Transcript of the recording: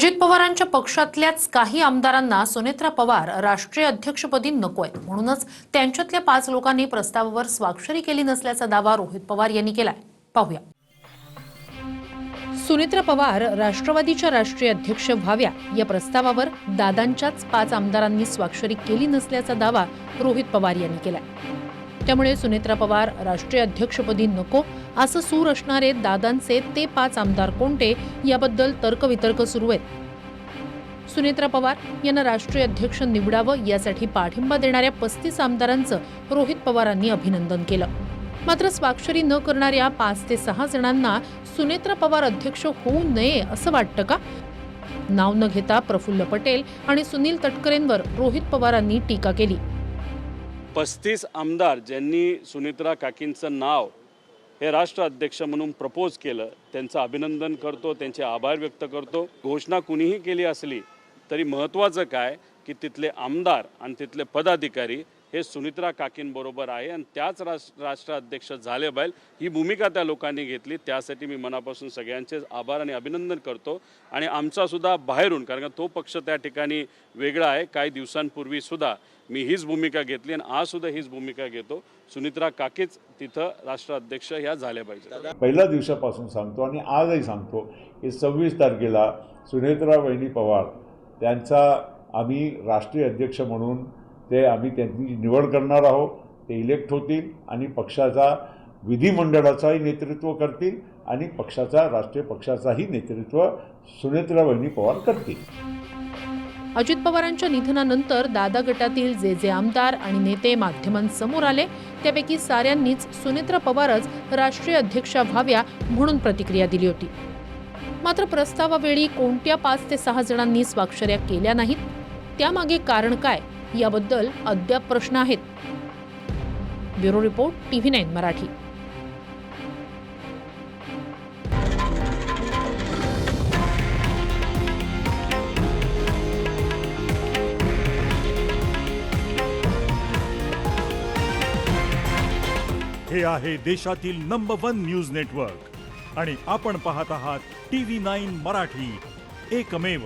अजित पवारांच्या पक्षातल्याच काही आमदारांना सुनेत्रा पवार राष्ट्रीय अध्यक्षपदी नकोय, म्हणूनच त्यांच्यातल्या 5 लोकांनी प्रस्तावावर स्वाक्षरी केली नसल्याचा दावा रोहित पवार यांनी केलाय. पाहूया. सुनेत्रा पवार राष्ट्रवादीच्या राष्ट्रीय अध्यक्ष व्हाव्या या प्रस्तावावर दादांच्याच 5 आमदारांनी स्वाक्षरी केली नसल्याचा दावा रोहित पवार यांनी केलाय. त्यामुळे सुनेत्रा पवार राष्ट्रीय अध्यक्षपदी नको असं सूर असणारे दादांचे ते 5 आमदार कोणते याबद्दल तर्कवितर्क सुरू आहेत. सुनेत्रा पवार यांना राष्ट्रीय अध्यक्ष निवडावं यासाठी पाठिंबा देणाऱ्या 35 आमदारांचं रोहित पवारांनी अभिनंदन केलं. मात्र स्वाक्षरी न करणाऱ्या 5 ते 6 जणांना सुनेत्रा पवार अध्यक्ष होऊ नये असं वाटतं का? नाव न घेता प्रफुल्ल पटेल आणि सुनील तटकरेंवर रोहित पवारांनी टीका केली. 35 आमदार ज्यांनी सुनेत्रा काकींचं नाव हे राष्ट्र अध्यक्ष म्हणून प्रपोज केलं, त्यांचं अभिनंदन करतो, त्यांचे आभार व्यक्त करतो. घोषणा कुणीही केली असली तरी महत्त्वाचं काय की तिथले आमदार आणि तिथले पदाधिकारी हे सुनेत्रा काकींबरोबर आहे आणि त्याच राष्ट्र अध्यक्ष झाले पाहिजे ही भूमिका त्या लोकांनी घेतली. त्यासाठी मी मनापासून सगळ्यांचे आभार आणि अभिनंदन करतो. आणि आमचा सुद्धा बाहेरून, कारण तो पक्ष त्या ठिकाणी वेगळा आहे, काही दिवसांपूर्वी सुद्धा मी हीच भूमिका घेतली आणि आज सुद्धा हीच भूमिका घेतो. सुनेत्रा काकीच तिथं राष्ट्राध्यक्ष ह्या झाल्या पाहिजे. पहिल्या दिवसापासून सांगतो आणि आजही सांगतो की 26 तारखेला सुनेत्रा वहिनी पवार त्यांचा आम्ही राष्ट्रीय अध्यक्ष म्हणून आम्ही त्यांची निवड करणार आहोत. ते इलेक्ट होतील आणि पक्षाचा विधिमंडळाचाही नेतृत्व करतील आणि राष्ट्रीय पक्षाचाही नेतृत्व सुनेत्रा वहिनी पवार करतील. अजित पवारांच्या निधनानंतर दादा गटातील जे आमदार आणि नेते माध्यमांसमोर आले त्यापैकी साऱ्यांनीच सुनेत्रा पवारच राष्ट्रीय अध्यक्षा व्हाव्या म्हणून प्रतिक्रिया दिली होती. मात्र प्रस्तावावेळी कोणत्या 5 ते 6 जणांनी स्वाक्षऱ्या केल्या नाहीत, त्यामागे कारण काय याबद्दल अद्याप प्रश्न आहेत. Bureau report, TV9 Marathi. हे आहे देशातील नंबर 1 न्यूज नेटवर्क आणि आपण पाहत आहात TV9 मराठी, एकमेव.